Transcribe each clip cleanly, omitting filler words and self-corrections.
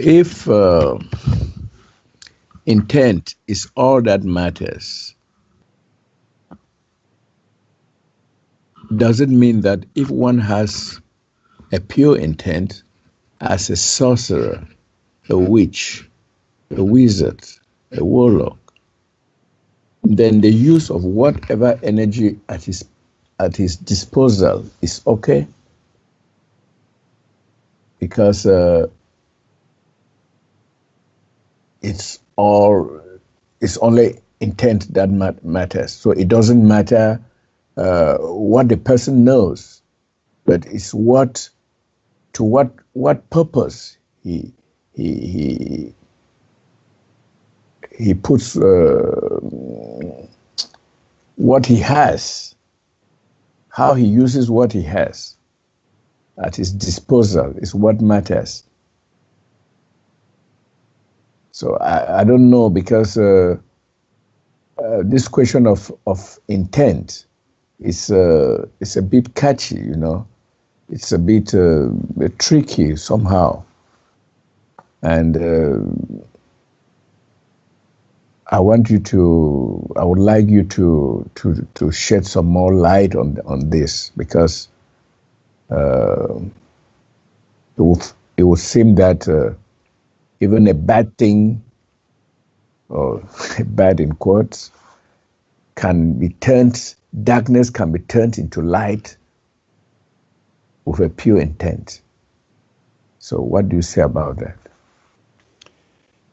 if intent is all that matters, does it mean that if one has a pure intent as a sorcerer, a witch, a wizard, a warlock, then the use of whatever energy at his disposal is okay? Because it's only intent that matters. So it doesn't matter what the person knows, but it's what purpose he puts what he has, how he uses what he has at his disposal is what matters. So I don't know, because this question of intent is a bit catchy, you know. It's a bit tricky somehow, and I would like you to shed some more light on this, because it would seem that even a bad thing, or bad in quotes, darkness can be turned into light with a pure intent. So what do you say about that?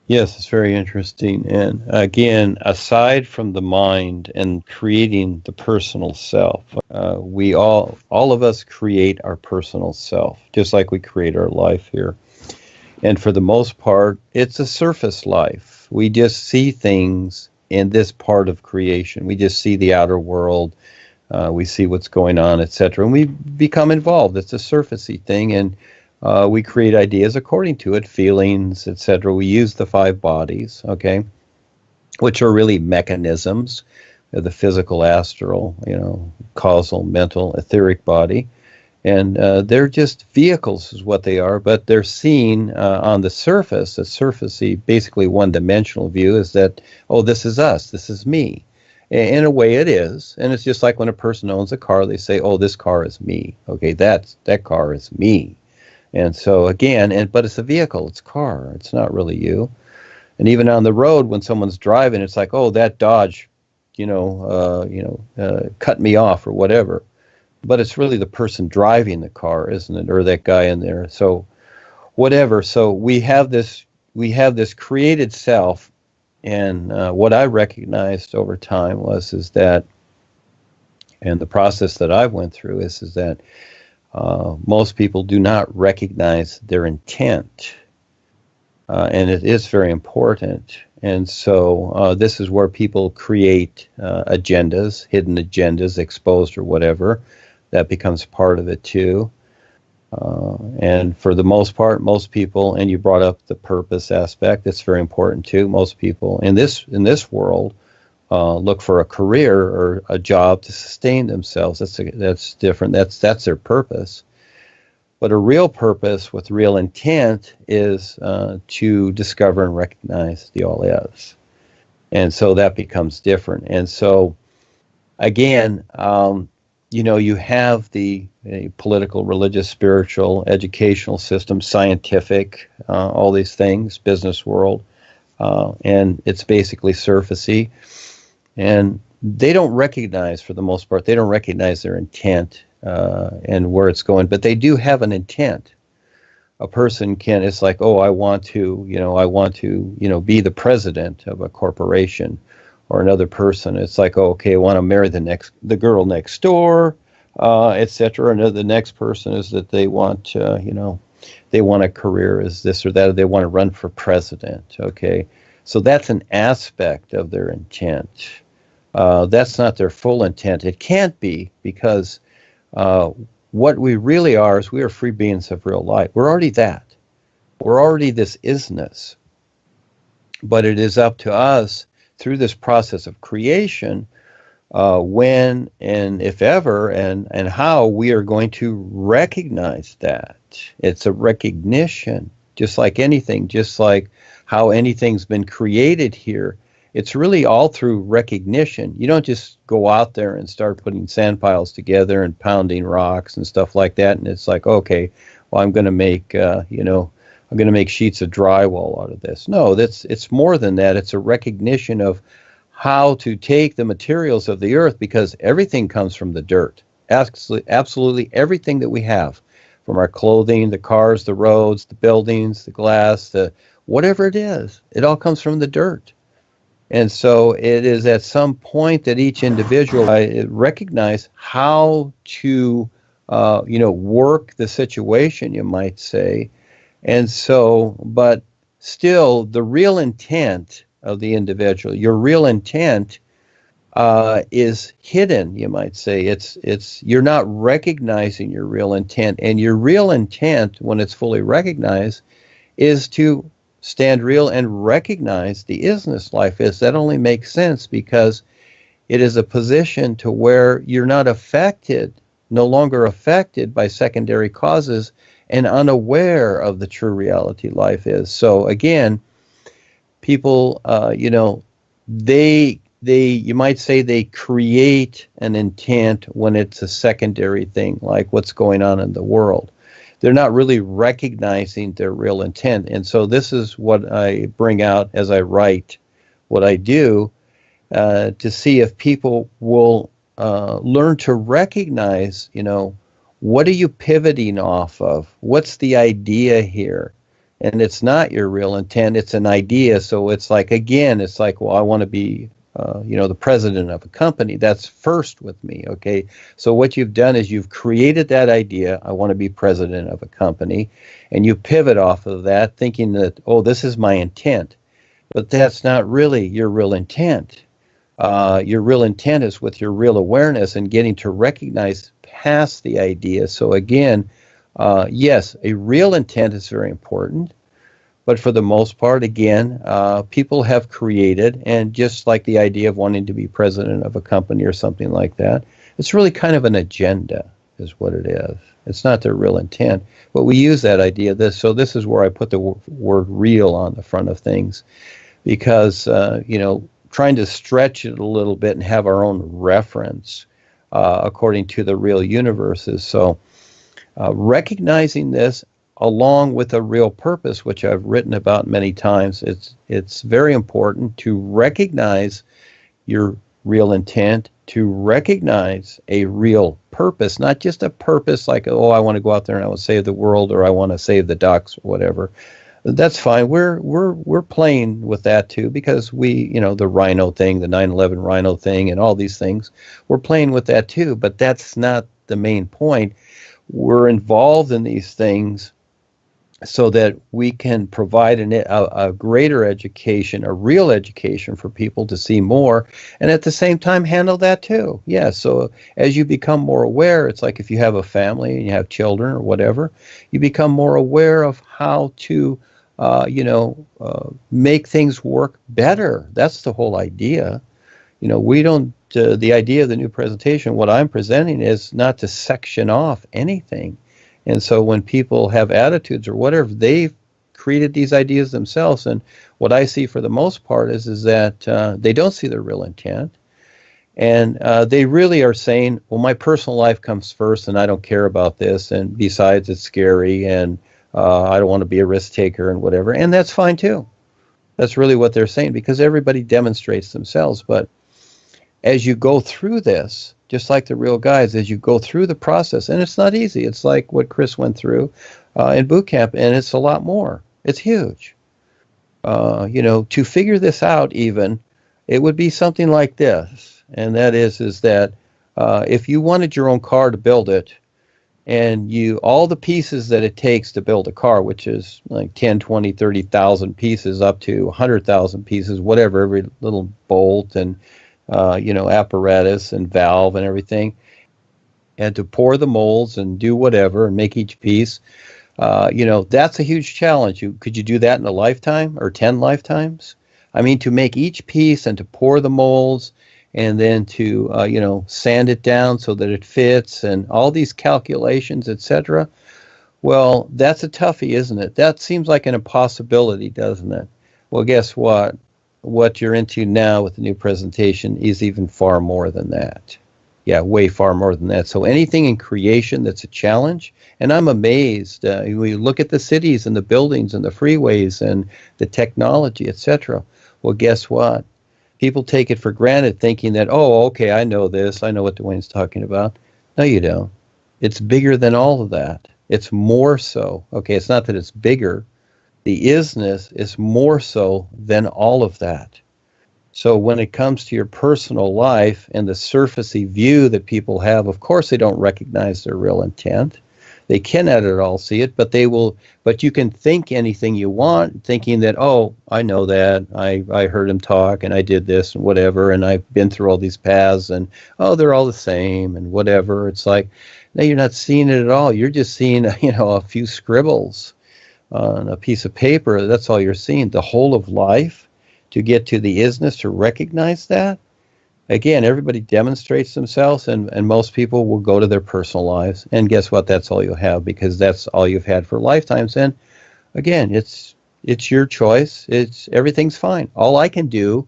Yes, it's very interesting. And again, aside from the mind and creating the personal self, we all of us create our personal self, just like we create our life here. And for the most part, it's a surface life. We just see things in this part of creation. We just see the outer world. We see what's going on, etc. And we become involved. It's a surfacey thing. And we create ideas according to it, feelings, etc. We use the five bodies, okay, which are really mechanisms, the physical, astral, causal, mental, etheric body. And they're just vehicles is what they are, but they're seen on the surface, a surfacey, basically one-dimensional view is that, oh, this is us, this is me. In a way it is, and it's just like when a person owns a car, they say, oh, this car is me. Okay, that car is me. And so again, but it's a vehicle, it's a car, it's not really you. And even on the road, when someone's driving, it's like, oh, that Dodge, cut me off or whatever. But it's really the person driving the car, isn't it? Or that guy in there. So whatever. So we have this created self. And what I recognized over time is that, and the process that I went through is that most people do not recognize their intent. And it is very important. And so this is where people create agendas, hidden agendas, exposed or whatever. That becomes part of it too. And for the most part, most people, and you brought up the purpose aspect, that's very important too. Most people in this world look for a career or a job to sustain themselves. That's different. That's their purpose. But a real purpose with real intent is to discover and recognize the all-is. And so that becomes different. And so, again, you have the political, religious, spiritual, educational system, scientific, all these things, business world, and it's basically surfacey. And they don't recognize, for the most part, they don't recognize their intent and where it's going, but they do have an intent. A person can, it's like, oh, I want to be the president of a corporation. Or another person, it's like, oh, okay, I want to marry the girl next door, etc. And the next person is that they want, they want a career as this or that, or they want to run for president. Okay, so that's an aspect of their intent. That's not their full intent. It can't be, because what we really are is we are free beings of real light. We're already that. We're already this isness. But it is up to us through this process of creation, when and if ever and how we are going to recognize that. It's a recognition just like anything, just like how anything's been created here. It's really all through recognition. You don't just go out there and start putting sand piles together and pounding rocks and stuff like that, and it's like, okay, well, I'm going to make, I'm going to make sheets of drywall out of this. No, it's more than that. It's a recognition of how to take the materials of the earth, because everything comes from the dirt. Absolutely everything that we have, from our clothing, the cars, the roads, the buildings, the glass, the whatever it is, it all comes from the dirt. And so it is at some point that each individual recognize how to, work the situation, you might say. And so, but still, the real intent of the individual, your real intent is hidden, you might say. It's you're not recognizing your real intent, and your real intent, when it's fully recognized, is to stand real and recognize the isness life is. That only makes sense because it is a position to where you're not affected, no longer affected by secondary causes, and unaware of the true reality life is. So again, people, they you might say they create an intent when it's a secondary thing, like what's going on in the world. They're not really recognizing their real intent. And so this is what I bring out as I write what I do, to see if people will learn to recognize, what are you pivoting off of? What's the idea here? And it's not your real intent, it's an idea. So it's like, again, it's like, well, I want to be the president of a company. That's first with me, okay? So what you've done is you've created that idea, I want to be president of a company, and you pivot off of that thinking that, oh, this is my intent. But that's not really your real intent. Your real intent is with your real awareness and getting to recognize past the idea. So again, yes, a real intent is very important. But for the most part, again, people have created, and just like the idea of wanting to be president of a company or something like that, it's really kind of an agenda is what it is. It's not their real intent. But we use that idea. So this is where I put the word real on the front of things, because, trying to stretch it a little bit and have our own reference according to the real universes. So recognizing this, along with a real purpose, which I've written about many times, it's very important to recognize your real intent, to recognize a real purpose, not just a purpose like, oh, I want to go out there and I want to save the world, or I want to save the ducks, or whatever. That's fine. We're playing with that too, because we, the rhino thing, the 9/11 rhino thing, and all these things, we're playing with that too. But that's not the main point. We're involved in these things so that we can provide a greater education, a real education for people to see more, and at the same time handle that too. Yeah, so as you become more aware, it's like if you have a family and you have children or whatever, you become more aware of how to, make things work better. That's the whole idea. We don't, the idea of the new presentation, what I'm presenting is not to section off anything. And so when people have attitudes or whatever, they've created these ideas themselves. And what I see for the most part is that they don't see their real intent. And they really are saying, well, my personal life comes first and I don't care about this. And besides, it's scary and I don't want to be a risk taker and whatever. And that's fine too. That's really what they're saying, because everybody demonstrates themselves. But as you go through this, just like the real guys, as you go through the process, and it's not easy. It's like what Chris went through in boot camp, and it's a lot more. It's huge. To figure this out even, it would be something like this, and that is that if you wanted your own car to build it, and all the pieces that it takes to build a car, which is like 10, 20, 30,000 pieces up to 100,000 pieces, whatever, every little bolt and apparatus and valve and everything, and to pour the molds and do whatever and make each piece, that's a huge challenge. Could you do that in a lifetime or 10 lifetimes? I mean, to make each piece and to pour the molds and then to, sand it down so that it fits and all these calculations, etc. Well, that's a toughie, isn't it? That seems like an impossibility, doesn't it? Well, guess what? What you're into now with the new presentation is even far more than that. Yeah, way far more than that. So anything in creation that's a challenge, and I'm amazed. We look at the cities and the buildings and the freeways and the technology, etc. Well, guess what? People take it for granted, thinking that, oh, okay, I know this. I know what Duane's talking about. No, you don't. It's bigger than all of that. It's more so. Okay, it's not that it's bigger. The isness is more so than all of that. So when it comes to your personal life and the surfacey view that people have, of course they don't recognize their real intent. They cannot at all see it, but they will. But you can think anything you want, thinking that, oh, I know that. I heard him talk, and I did this and whatever, and I've been through all these paths, and oh, they're all the same and whatever. It's like, no, you're not seeing it at all. You're just seeing, a few scribbles on a piece of paper. That's all you're seeing. The whole of life, to get to the isness, to recognize that. Again, everybody demonstrates themselves, and most people will go to their personal lives. And guess what? That's all you'll have, because that's all you've had for lifetimes. And again, it's your choice. Everything's fine. All I can do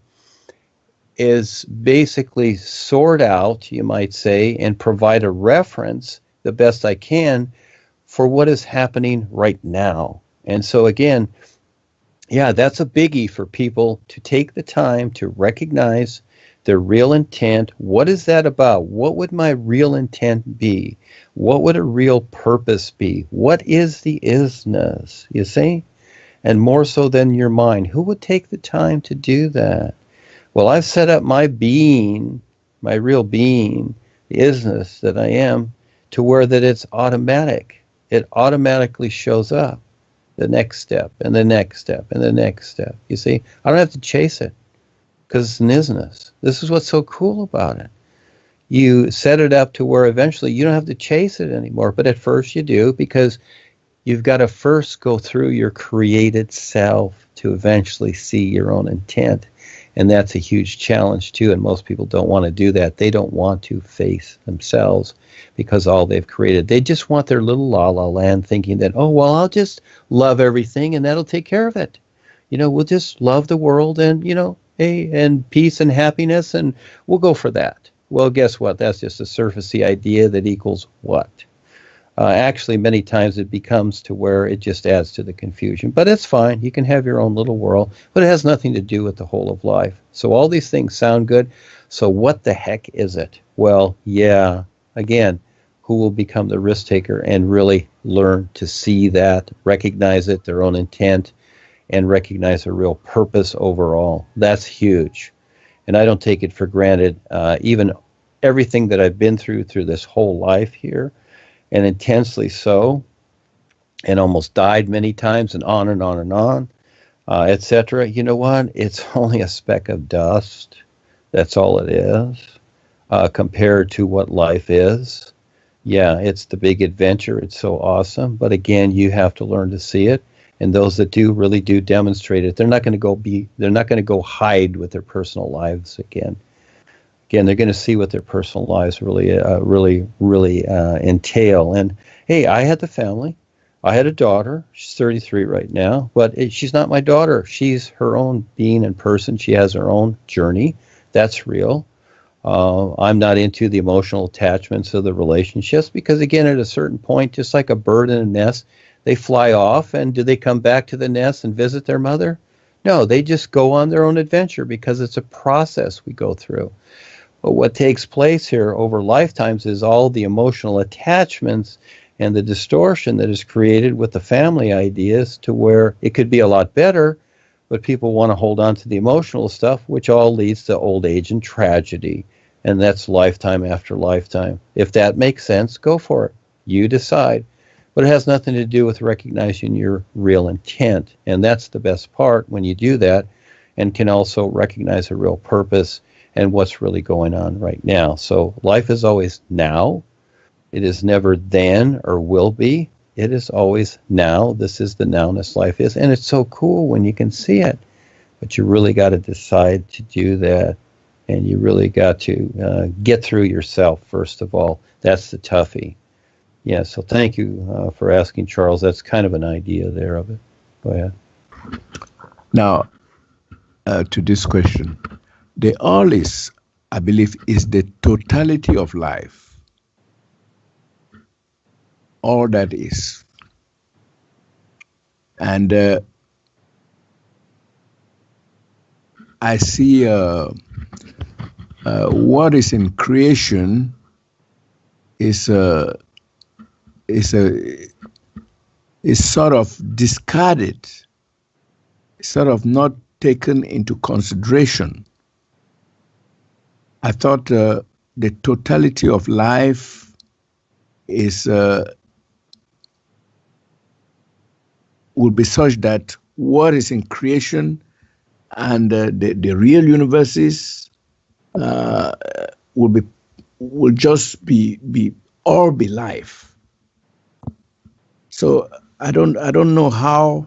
is basically sort out, you might say, and provide a reference the best I can for what is happening right now. And so again, yeah, that's a biggie for people to take the time to recognize their real intent. What is that about? What would my real intent be? What would a real purpose be? What is the isness, you see? And more so than your mind. Who would take the time to do that? Well, I've set up my being, my real being, the isness that I am, to where that it's automatic. It automatically shows up. The next step, and the next step, and the next step. You see, I don't have to chase it, because it's an isness. This is what's so cool about it. You set it up to where eventually you don't have to chase it anymore, but at first you do, because you've got to first go through your created self to eventually see your own intent. And that's a huge challenge too, and most people don't want to do that. They don't want to face themselves, because all they've created, they just want their little la-la land, thinking that, oh, well, I'll just love everything and that'll take care of it. We'll just love the world and, hey, and peace and happiness, and we'll go for that. Well, guess what? That's just a surfacey idea that equals what? Actually, many times it becomes to where it just adds to the confusion. But it's fine. You can have your own little world, but it has nothing to do with the whole of life. So all these things sound good. So what the heck is it? Well, yeah, again, who will become the risk taker and really learn to see that, recognize it, their own intent, and recognize a real purpose overall. That's huge. And I don't take it for granted. Even everything that I've been through this whole life here, and intensely so, and almost died many times, and on and on and on, etc. You know what? It's only a speck of dust. That's all it is, compared to what life is. Yeah, it's the big adventure. It's so awesome. But again, you have to learn to see it. And those that do really do demonstrate it. They're not going to go hide with their personal lives again. Again, they're going to see what their personal lives really entail. And hey, I had the family. I had a daughter. She's 33 right now, but she's not my daughter. She's her own being and person. She has her own journey. That's real. I'm not into the emotional attachments of the relationships, because again, at a certain point, just like a bird in a nest, they fly off, and do they come back to the nest and visit their mother? No, they just go on their own adventure, because it's a process we go through. But what takes place here over lifetimes is all the emotional attachments and the distortion that is created with the family ideas, to where it could be a lot better, but people want to hold on to the emotional stuff, which all leads to old age and tragedy. And that's lifetime after lifetime. If that makes sense, go for it. You decide. But it has nothing to do with recognizing your real intent. And that's the best part when you do that, and can also recognize a real purpose and what's really going on right now. So life is always now. It is never then or will be. It is always now. This is the nowness life is. And it's so cool when you can see it. But you really got to decide to do that. And you really got to get through yourself, first of all. That's the toughie. Yeah, so thank you for asking, Charles. That's kind of an idea there of it. Go ahead. Now, to this question, the ALLLISS, I believe, is the totality of life. All that is. And I see what is in creation is sort of discarded, sort of not taken into consideration. I thought the totality of life is will be such that what is in creation and the real universes will just be all be life. So I don't know how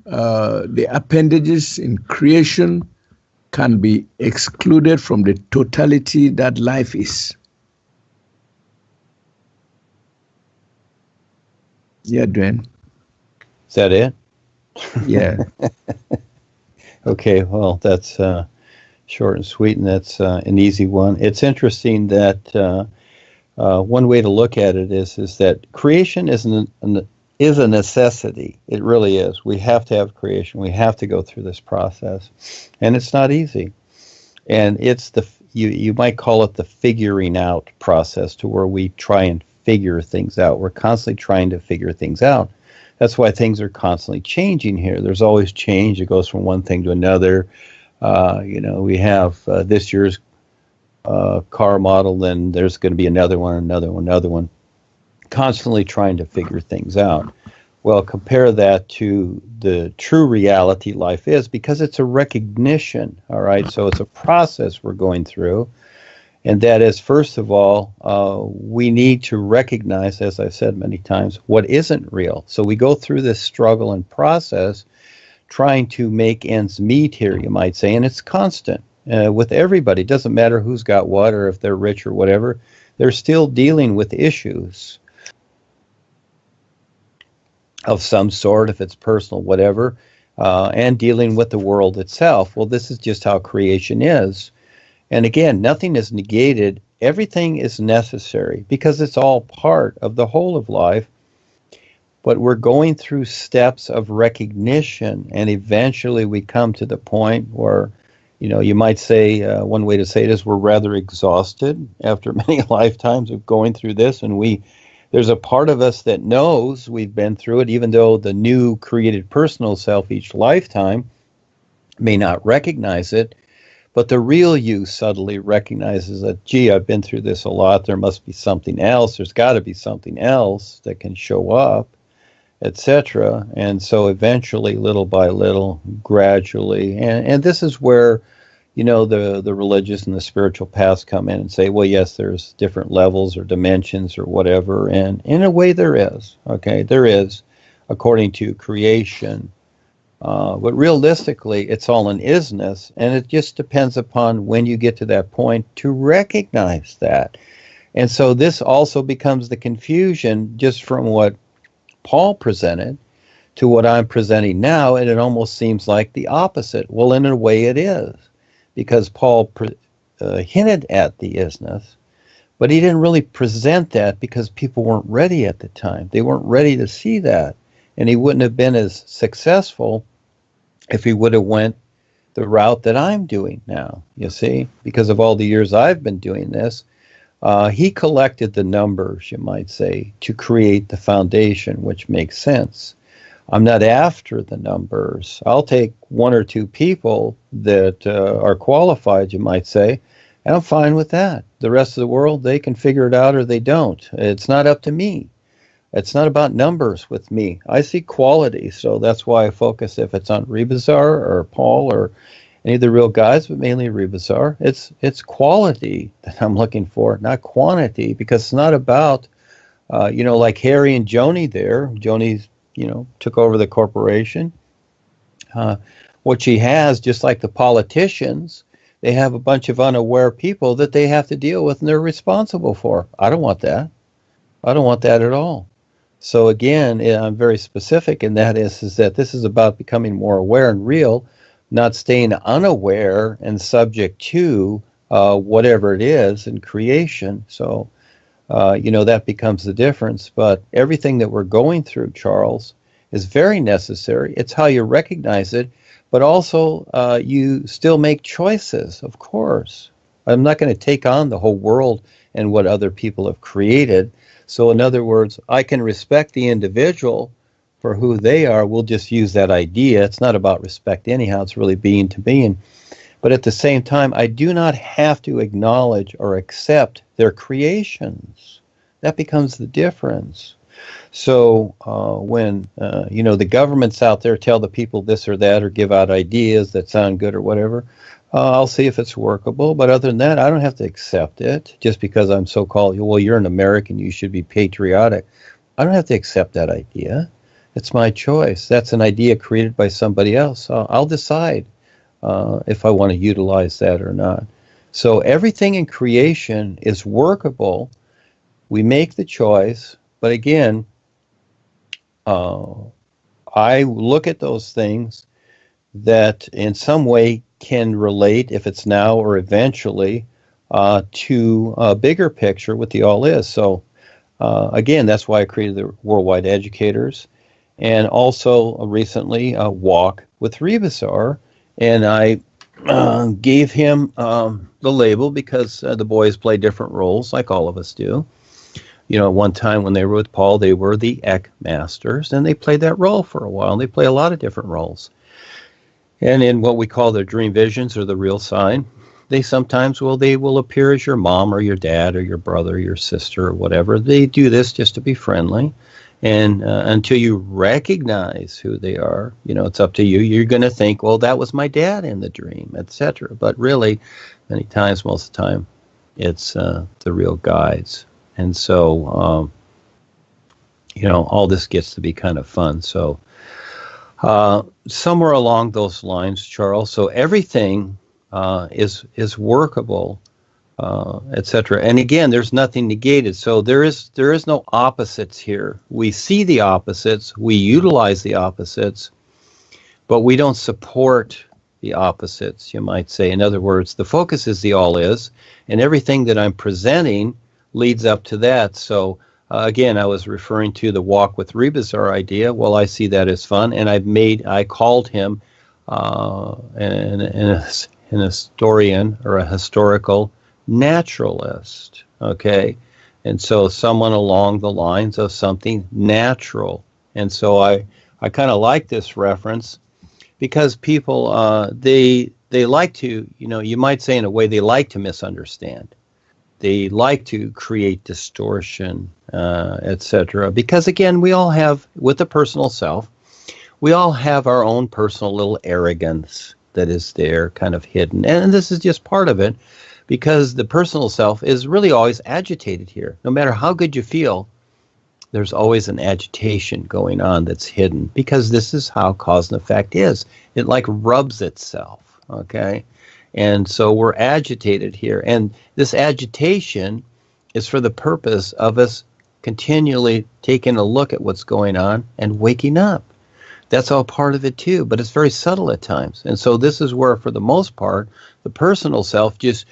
the appendages in creation can be excluded from the totality that life is. Yeah, Duane. Is that it? Yeah. Okay, well, that's short and sweet, and that's an easy one. It's interesting that one way to look at it is that creation is a necessity. It really is. We have to have creation. We have to go through this process, and it's not easy. And it's you might call it the figuring out process, to where we try and figure things out. We're constantly trying to figure things out. That's why things are constantly changing here. There's always change. It goes from one thing to another. We have this year's car model, then there's going to be another one. Constantly trying to figure things out. Well, compare that to the true reality life is, because it's a recognition, all right? So it's a process we're going through. And that is, first of all, we need to recognize, as I've said many times, what isn't real. So we go through this struggle and process trying to make ends meet here, you might say, and it's constant with everybody. It doesn't matter who's got what or if they're rich or whatever. They're still dealing with issues of some sort, if it's personal, whatever, and dealing with the world itself. Well, this is just how creation is. And again, nothing is negated. Everything is necessary because it's all part of the whole of life. But we're going through steps of recognition, and eventually we come to the point where, you might say, one way to say it is we're rather exhausted after many lifetimes of going through this, and there's a part of us that knows we've been through it, even though the new created personal self each lifetime may not recognize it. But the real you subtly recognizes that, gee, I've been through this a lot. There must be something else. There's got to be something else that can show up, etc. And so eventually, little by little, gradually, and this is where, the religious and the spiritual paths come in and say, well, yes, there's different levels or dimensions or whatever. And in a way there is, okay? There is, according to creation. But realistically, it's all an isness, and it just depends upon when you get to that point to recognize that. And so this also becomes the confusion just from what Paul presented to what I'm presenting now, and it almost seems like the opposite. Well, in a way it is, because Paul hinted at the isness, but he didn't really present that because people weren't ready at the time. They weren't ready to see that. And he wouldn't have been as successful if he would have went the route that I'm doing now, you see, because of all the years I've been doing this. He collected the numbers, you might say, to create the foundation, which makes sense. I'm not after the numbers. I'll take one or two people that are qualified, you might say, and I'm fine with that. The rest of the world, they can figure it out or they don't. It's not up to me. It's not about numbers with me. I see quality, so that's why I focus, if it's on Rebazar or Paul or any of the real guys, but mainly Rebazar. It's quality that I'm looking for, not quantity, because it's not about, like Harry and Joni there. Joni's, took over the corporation. What she has, just like the politicians, they have a bunch of unaware people that they have to deal with and they're responsible for. I don't want that. I don't want that at all. So again, I'm very specific, and that is that this is about becoming more aware and real, not staying unaware and subject to whatever it is in creation. So, that becomes the difference. But everything that we're going through, Charles, is very necessary. It's how you recognize it, but also you still make choices, of course. I'm not going to take on the whole world and what other people have created. So in other words, I can respect the individual for who they are. We'll just use that idea. It's not about respect anyhow. It's really being to being. But at the same time, I do not have to acknowledge or accept their creations. That becomes the difference. So when, the governments out there tell the people this or that or give out ideas that sound good or whatever, I'll see if it's workable. But other than that, I don't have to accept it just because I'm so-called, well, you're an American, you should be patriotic. I don't have to accept that idea. It's my choice. That's an idea created by somebody else. I'll decide if I want to utilize that or not. So everything in creation is workable. We make the choice. But again, I look at those things that in some way can relate, if it's now or eventually, to a bigger picture with the all is. So again, that's why I created the Worldwide Educators, and also recently Walk with Rebusar, and I gave him the label because the boys play different roles, like all of us do. One time when they were with Paul, they were the Ek Masters, and they played that role for a while. And they play a lot of different roles. And in what we call their dream visions or the real sign, they sometimes they will appear as your mom or your dad or your brother or your sister or whatever. They do this just to be friendly. And until you recognize who they are, it's up to you. You're going to think, well, that was my dad in the dream, etc. But really, many times, most of the time, it's the real guides. And so, all this gets to be kind of fun. So somewhere along those lines, Charles, so everything is workable, etc. And again, there's nothing negated. So there is no opposites here. We see the opposites, we utilize the opposites, but we don't support the opposites, you might say. In other words, the focus is the all is, and everything that I'm presenting leads up to that. So again, I was referring to the Walk with Rebusar idea. Well, I see that as fun, and I called him an historian or a historical naturalist. Okay, and so someone along the lines of something natural. And so I kind of like this reference because people they like to, you might say in a way, they like to misunderstand. They like to create distortion, etc. Because again, we all have, with the personal self, we all have our own personal little arrogance that is there, kind of hidden. And this is just part of it, because the personal self is really always agitated here. No matter how good you feel, there's always an agitation going on that's hidden, because this is how cause and effect is. It like rubs itself, okay? And so we're agitated here. And this agitation is for the purpose of us continually taking a look at what's going on and waking up. That's all part of it too, but it's very subtle at times. And so this is where, for the most part, the personal self just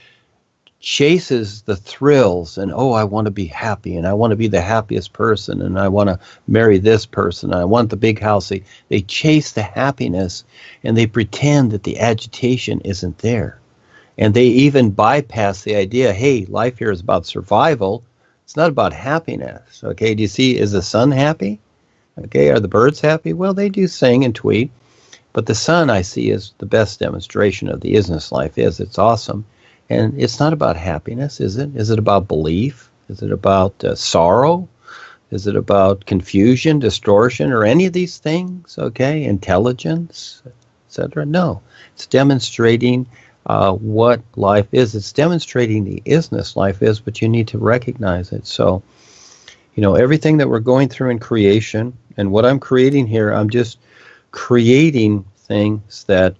chases the thrills and, I want to be happy, and I want to be the happiest person, and I want to marry this person, and I want the big house. They chase the happiness, and they pretend that the agitation isn't there. And they even bypass the idea, hey, life here is about survival. It's not about happiness. Okay, do you see, is the sun happy? Okay, are the birds happy? Well, they do sing and tweet, but the sun, I see, is the best demonstration of the isness life is. It's awesome. And it's not about happiness, is it? Is it about belief? Is it about sorrow? Is it about confusion, distortion, or any of these things? Okay, intelligence, etc. No, it's demonstrating what life is. It's demonstrating the isness life is, but you need to recognize it. So, everything that we're going through in creation, and what I'm creating here, I'm just creating things that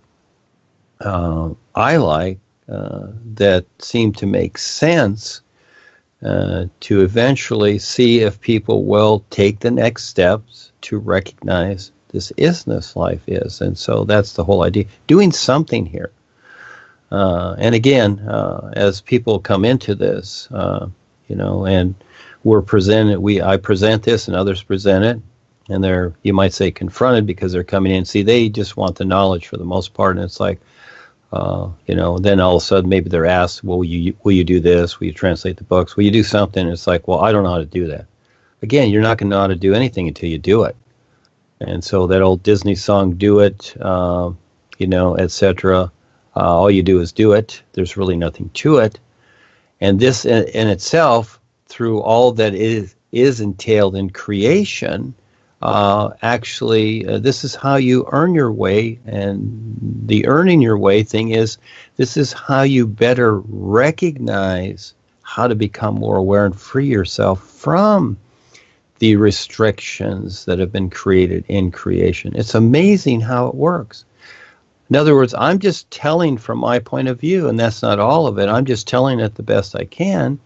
I like, that seem to make sense to eventually see if people will take the next steps to recognize this isness life is. And so that's the whole idea, doing something here. And again, as people come into this, and we're presented, I present this and others present it, and they're, you might say, confronted because they're coming in. See, they just want the knowledge for the most part, and it's like, then all of a sudden maybe they're asked, well, will you do this? Will you translate the books? Will you do something? And it's like, well, I don't know how to do that. Again, you're not going to know how to do anything until you do it. And so that old Disney song, do it, etc. All you do is do it. There's really nothing to it. And this in itself, through all that is entailed in creation, this is how you earn your way. And the earning your way thing is, this is how you better recognize how to become more aware and free yourself from the restrictions that have been created in creation. It's amazing how it works. In other words, I'm just telling from my point of view, and that's not all of it. I'm just telling it the best I can,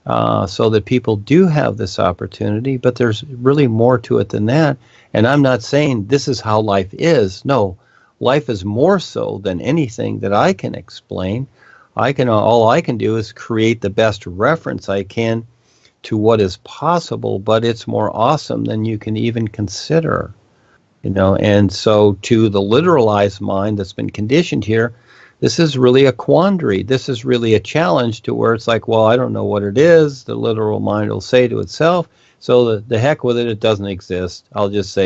so that people do have this opportunity, but there's really more to it than that. And I'm not saying this is how life is. No, life is more so than anything that I can explain. All I can do is create the best reference I can to what is possible, but it's more awesome than you can even consider. And so to the literalized mind that's been conditioned here, this is really a quandary. This is really a challenge to where it's like, well, I don't know what it is. The literal mind will say to itself, so the heck with it, it doesn't exist. I'll just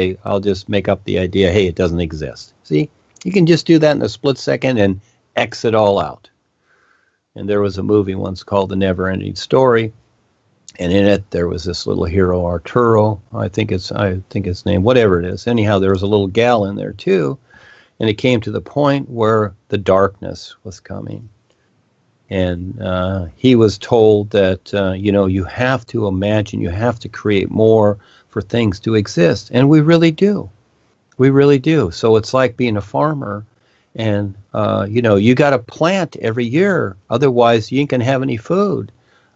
make up the idea, hey, it doesn't exist. See, you can just do that in a split second and X it all out. And there was a movie once called The Never-Ending Story. And in it, there was this little hero, Arturo, I think his name, whatever it is. Anyhow, there was a little gal in there too, and it came to the point where the darkness was coming, and he was told that you have to imagine, you have to create more for things to exist, and we really do. So it's like being a farmer, and you got to plant every year, otherwise you ain't gonna have any food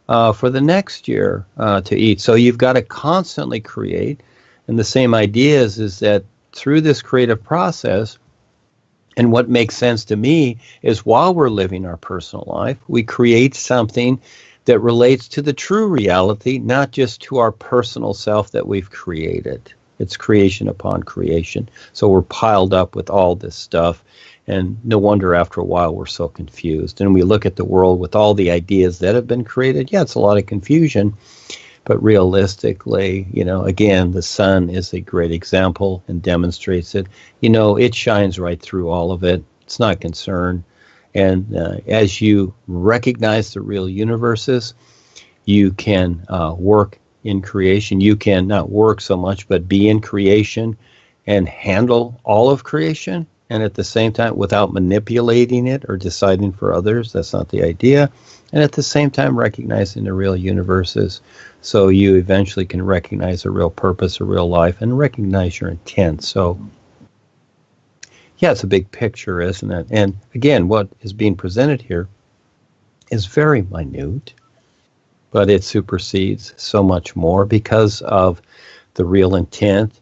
for the next year to eat. So you've got to constantly create. And the same idea is that through this creative process, and what makes sense to me is while we're living our personal life, we create something that relates to the true reality, not just to our personal self that we've created. It's creation upon creation. So we're piled up with all this stuff. And no wonder after a while we're so confused. And we look at the world with all the ideas that have been created. Yeah, it's a lot of confusion. But realistically, again, the sun is a great example and demonstrates it. It shines right through all of it. It's not concerned. And as you recognize the real universes, you can work in creation. You can not work so much, but be in creation and handle all of creation. And at the same time, without manipulating it or deciding for others, that's not the idea. And at the same time, recognizing the real universes, so you eventually can recognize a real purpose, a real life, and recognize your intent. So, yeah, it's a big picture, isn't it? And again, what is being presented here is very minute, but it supersedes so much more because of the real intent.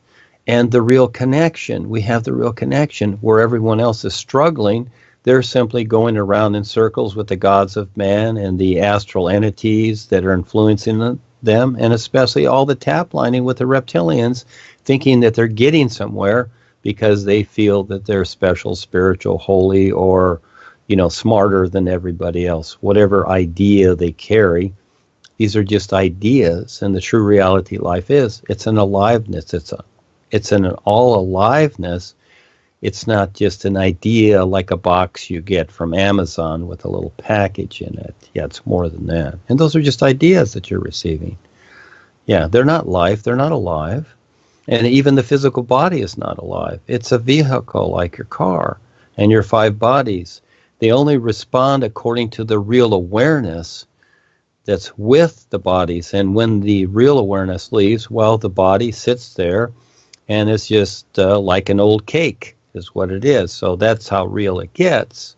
And the real connection. We have the real connection where everyone else is struggling. They're simply going around in circles with the gods of man and the astral entities that are influencing them, and especially all the tap lining with the reptilians, thinking that they're getting somewhere because they feel that they're special, spiritual, holy, or smarter than everybody else. Whatever idea they carry, these are just ideas, and the true reality life is, it's an aliveness. It's an all aliveness. It's not just an idea like a box you get from Amazon with a little package in it. Yeah, it's more than that. And those are just ideas that you're receiving. Yeah, they're not life. They're not alive. And even the physical body is not alive. It's a vehicle like your car and your 5 bodies. They only respond according to the real awareness that's with the bodies. And when the real awareness leaves, well, the body sits there. And it's just like an old cake is what it is. So that's how real it gets.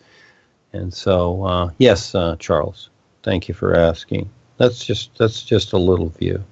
And so, yes, Charles, thank you for asking. That's just a little view.